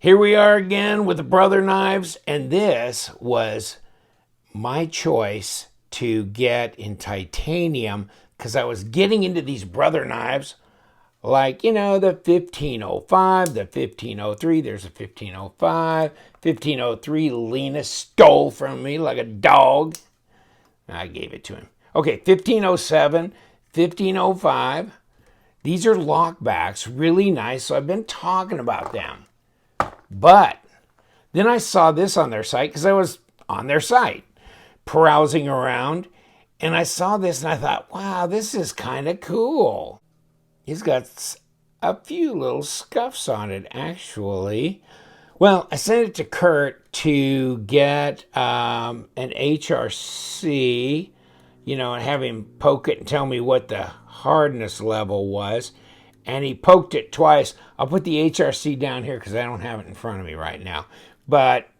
Here we are again with the brother knives, and this was my choice to get in titanium because I was getting into these brother knives like, the 1505, the 1503. There's a 1505, 1503. Lena stole from me like a dog. I gave it to him. Okay, 1507, 1505. These are lockbacks, really nice, so I've been talking about them. But then I saw this on their site because I was on their site browsing around, and I saw this and I thought, wow, this is kind of cool. He's got a few little scuffs on it, actually. Well, I sent it to Kurt to get an HRC, and have him poke it and tell me what the hardness level was. And he poked it twice. I'll put the HRC down here because I don't have it in front of me right now. But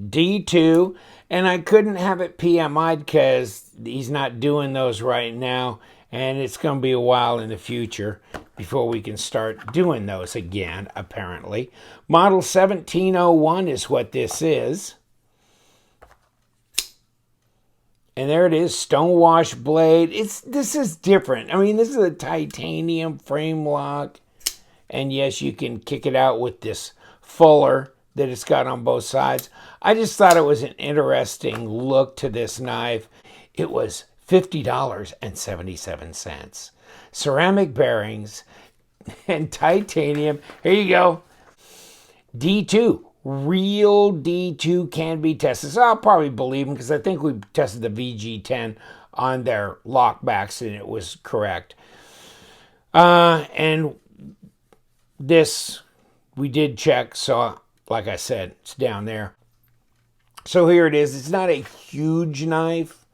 D2, and I couldn't have it PMI'd because he's not doing those right now. And it's going to be a while in the future before we can start doing those again, apparently. Model 1701 is what this is. And there it is, stonewash blade. This is different. I mean, this is a titanium frame lock. And yes, you can kick it out with this fuller that it's got on both sides. I just thought it was an interesting look to this knife. It was $50.77. Ceramic bearings and titanium. Here you go. D2. Real D2 can be tested. So I'll probably believe them because I think we tested the VG10 on their lockbacks and it was correct. And this we did check. So like I said, it's down there. So here it is. It's not a huge knife.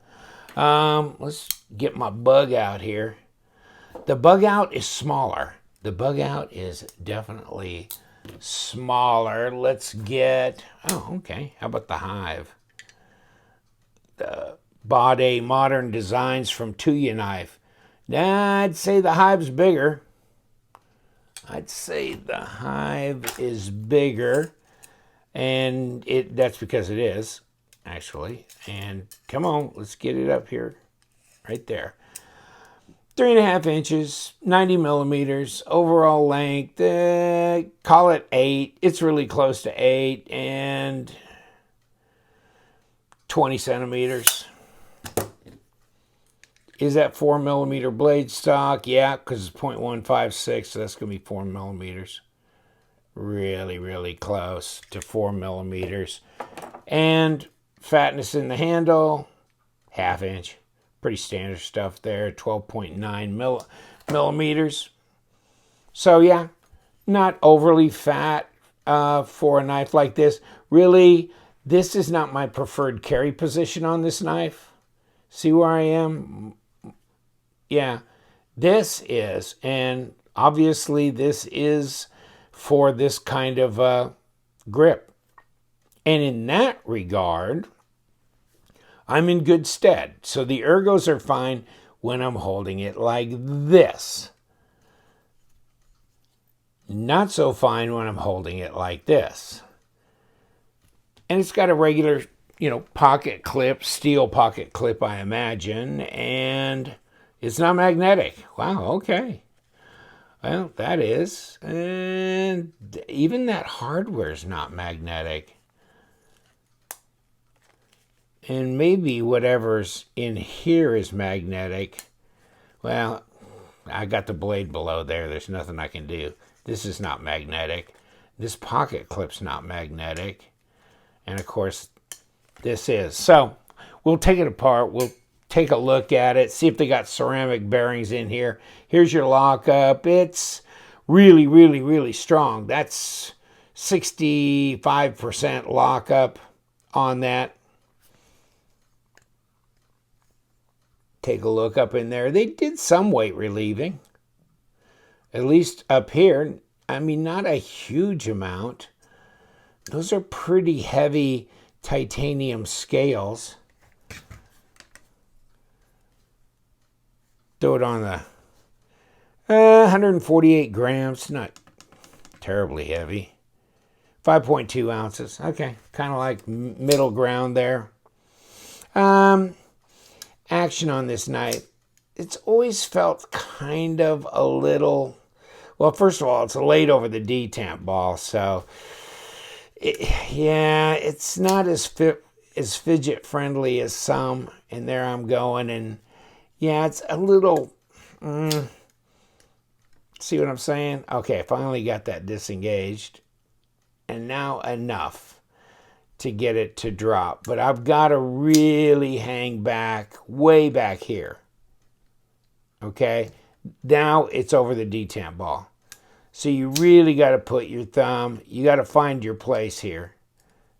Let's get my bug out here. The bug out is smaller. The bug out is definitely smaller. Let's get, okay. How about the Hive? The Bade Modern Designs from Tuyaknife. I'd say the Hive's bigger. I'd say the Hive is bigger. And that's because it is, actually. And come on, let's get it up here. Right there. 3.5 inches, 90 millimeters, overall length, call it 8. It's really close to 8, and 20 centimeters. Is that 4 millimeter blade stock? Yeah, because it's 0.156, so that's going to be 4 millimeters. Really, really close to 4 millimeters. And fatness in the handle, 1/2 inch. Pretty standard stuff there, 12.9 millimeters. So yeah, not overly fat for a knife like this. Really, this is not my preferred carry position on this knife. See where I am? Yeah, this is, and obviously this is for this kind of grip. And in that regard, I'm in good stead. So the ergos are fine when I'm holding it like this. Not so fine when I'm holding it like this. And it's got a regular, pocket clip, steel pocket clip, I imagine. And it's not magnetic. Wow, okay. Well, that is. And even that hardware is not magnetic. And maybe whatever's in here is magnetic. Well, I got the blade below there. There's nothing I can do. This is not magnetic. This pocket clip's not magnetic. And of course, this is. So we'll take it apart. We'll take a look at it. See if they got ceramic bearings in here. Here's your lockup. It's really, really, really strong. That's 65% lockup on that. Take a look up in there. They did some weight relieving. At least up here. I mean, not a huge amount. Those are pretty heavy titanium scales. Throw it on the 148 grams. Not terribly heavy. 5.2 ounces. Okay, kind of like middle ground there. Action on this knife. It's always felt kind of a little, well, first of all, it's laid over the detamp ball, so yeah, it's not as fidget friendly as some, and there I'm going, and yeah, it's a little, see what I'm saying? Okay, finally got that disengaged, and now enough to get it to drop, but I've got to really hang back, way back here. Okay, now it's over the detamp ball. So you really got to put your thumb, you got to find your place here.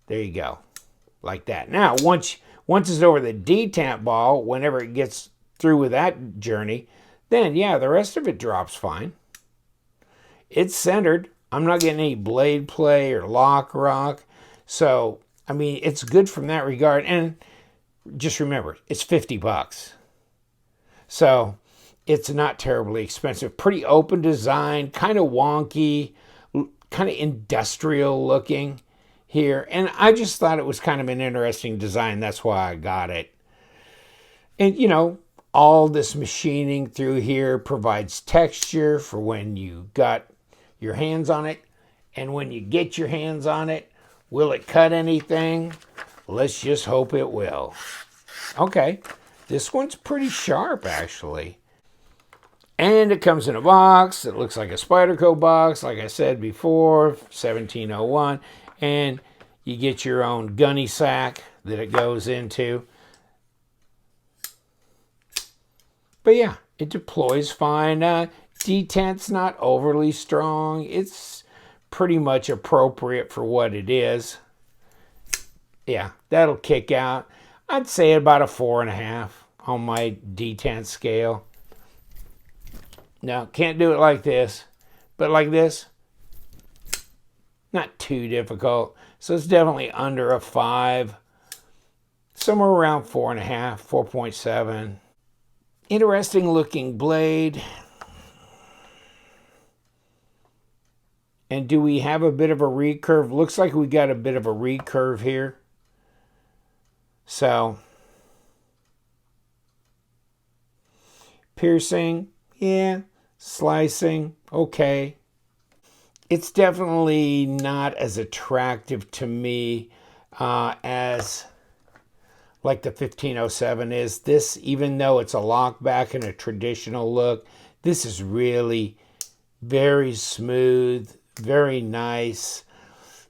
There you go, like that. Now, once it's over the detamp ball, whenever it gets through with that journey, then yeah, the rest of it drops fine. It's centered. I'm not getting any blade play or lock rock. So, I mean, it's good from that regard. And just remember, it's $50. So, it's not terribly expensive. Pretty open design, kind of wonky, kind of industrial looking here. And I just thought it was kind of an interesting design. That's why I got it. And, you know, all this machining through here provides texture for when you got your hands on it. And when you get your hands on it, will it cut anything? Let's just hope it will. Okay, this one's pretty sharp, actually. And it comes in a box. It looks like a Spyderco box, like I said before, 1701. And you get your own gunny sack that it goes into. But yeah, it deploys fine. Detent's not overly strong. It's pretty much appropriate for what it is. Yeah, that'll kick out. I'd say about a 4.5 on my detent scale. No, can't do it like this. But like this, not too difficult. So it's definitely under a 5. Somewhere around 4.5, 4.7. Interesting looking blade. And do we have a bit of a recurve? Looks like we got a bit of a recurve here. So, piercing, yeah. Slicing, okay. It's definitely not as attractive to me as like the 1507 is. This, even though it's a lockback and a traditional look, this is really very smooth, very nice,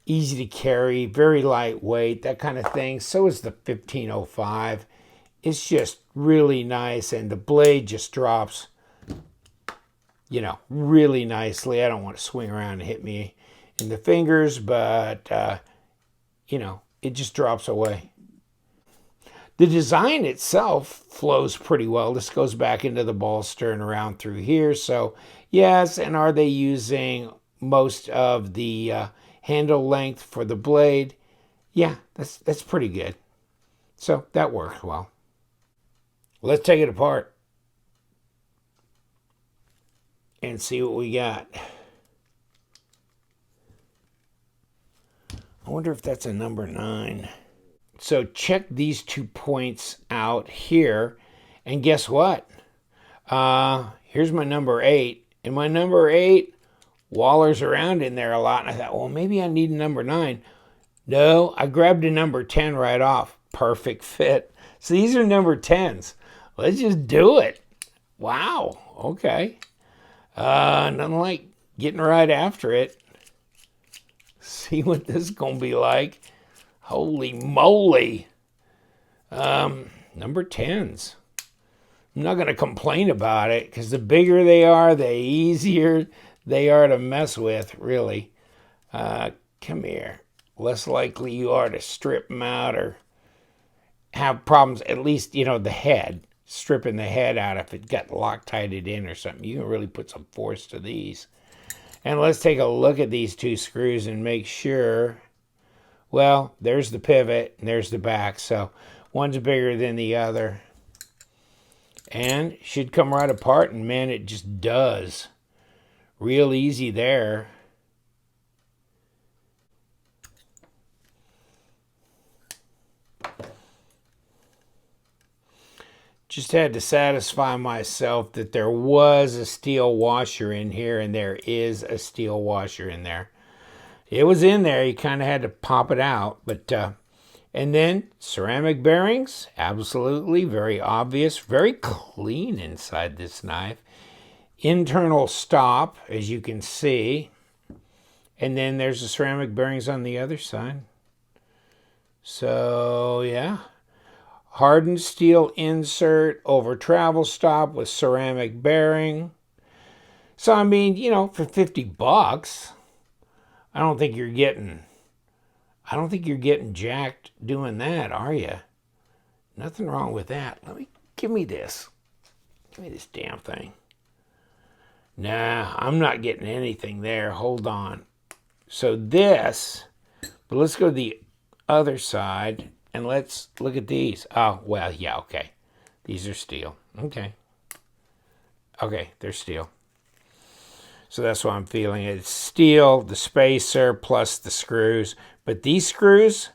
easy to carry, very lightweight, that kind of thing. So is the 1505. It's just really nice, and the blade just drops, you know, really nicely. I don't want to swing around and hit me in the fingers, but, you know, it just drops away. The design itself flows pretty well. This goes back into the bolster and around through here. So, yes, and are they using most of the handle length for the blade? Yeah, that's pretty good. So, that works well. Let's take it apart and see what we got. I wonder if that's a number 9. So check these 2 points out here, and guess what? Here's my number 8, and my number 8 wallers around in there a lot, and I thought, well, maybe I need a number 9. No, I grabbed a number 10 right off. Perfect fit. So these are number 10s. Let's just do it. Wow, okay. Nothing like getting right after it. See what this is going to be like. Holy moly. Number 10s. I'm not going to complain about it, because the bigger they are, the easier they are to mess with, really. Come here. Less likely you are to strip them out or have problems, at least, you know, the head. Stripping the head out if it got Loctited in or something. You can really put some force to these. And let's take a look at these 2 screws and make sure. Well, there's the pivot and there's the back. So one's bigger than the other. And should come right apart, and man, it just does. Real easy there. Just had to satisfy myself that there was a steel washer in here, and there is a steel washer in there. It was in there. You kind of had to pop it out. But and then ceramic bearings, absolutely, very obvious, very clean inside this knife. Internal stop, as you can see. And then there's the ceramic bearings on the other side. So, yeah. Hardened steel insert over travel stop with ceramic bearing. So, I mean, you know, for 50 bucks, I don't think you're getting jacked doing that, are you? Nothing wrong with that. Give me this. Give me this damn thing. Nah, I'm not getting anything there. Hold on. So this, but let's go to the other side. And let's look at these. Oh, well, yeah, okay. These are steel. Okay. Okay, they're steel. So that's what I'm feeling. It's steel, the spacer, plus the screws. But these screws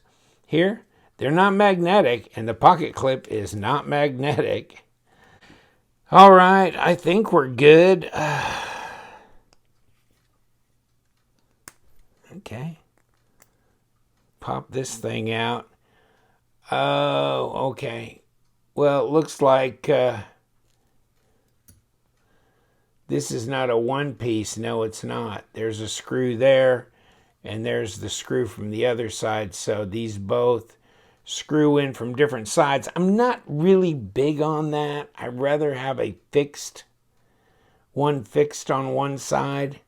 here, they're not magnetic, and the pocket clip is not magnetic. All right, I think we're good. Okay. Pop this thing out. Oh, okay. Well, it looks like this is not a one piece. No, it's not. There's a screw there, and there's the screw from the other side. So these both screw in from different sides. I'm not really big on that. I'd rather have a fixed on one side,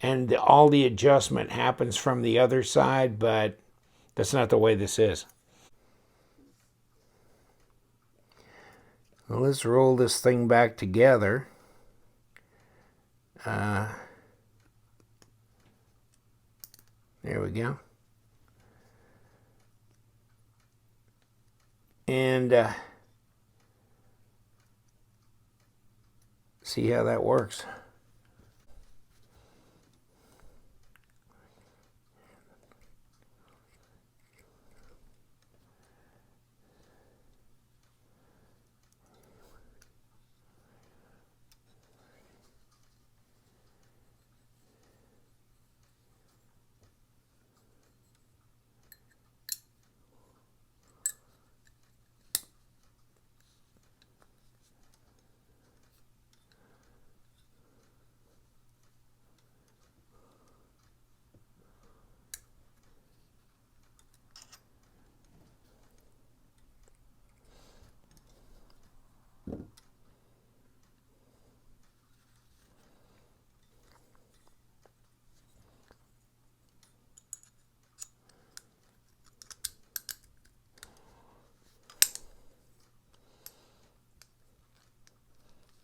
and all the adjustment happens from the other side, but that's not the way this is. Well, let's roll this thing back together. There we go. And see how that works.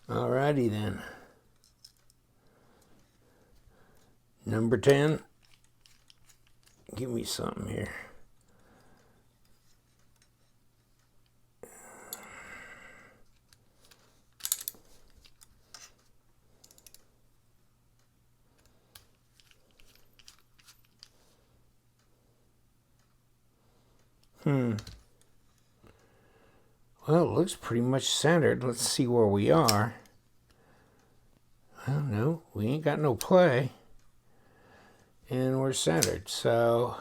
Alrighty then. Number 10. Give me something here. Well, it looks pretty much centered. Let's see where we are. Well, no, we ain't got no play. And we're centered, so...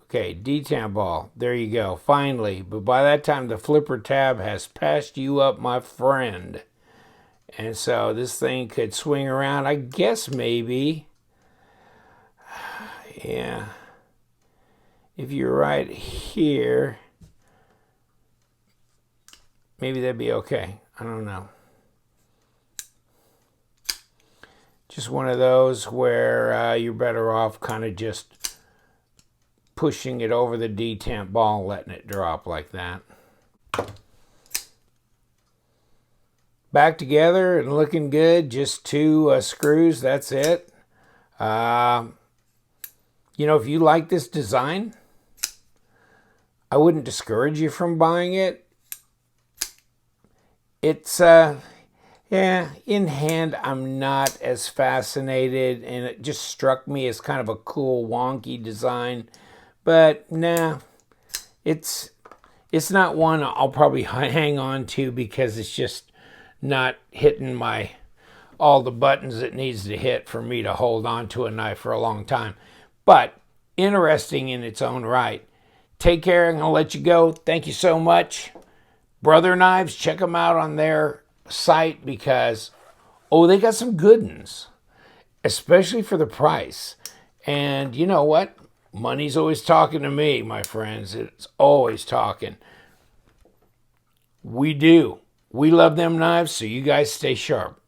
Okay, detamp ball. There you go, finally. But by that time, the flipper tab has passed you up, my friend. And so this thing could swing around, I guess maybe. Yeah. If you're right here, maybe that'd be okay. I don't know. Just one of those where you're better off kind of just pushing it over the detamp ball, letting it drop like that. Back together and looking good. Just two screws, that's it. You know, if you like this design, I wouldn't discourage you from buying it. It's, yeah, in hand, I'm not as fascinated, and it just struck me as kind of a cool, wonky design. But nah, it's not one I'll probably hang on to because it's just not hitting all the buttons it needs to hit for me to hold on to a knife for a long time. But interesting in its own right. Take care. I'm going to let you go. Thank you so much. Brother Knives, check them out on their site because, they got some good ones, especially for the price. And you know what? Money's always talking to me, my friends. It's always talking. We do. We love them knives, so you guys stay sharp.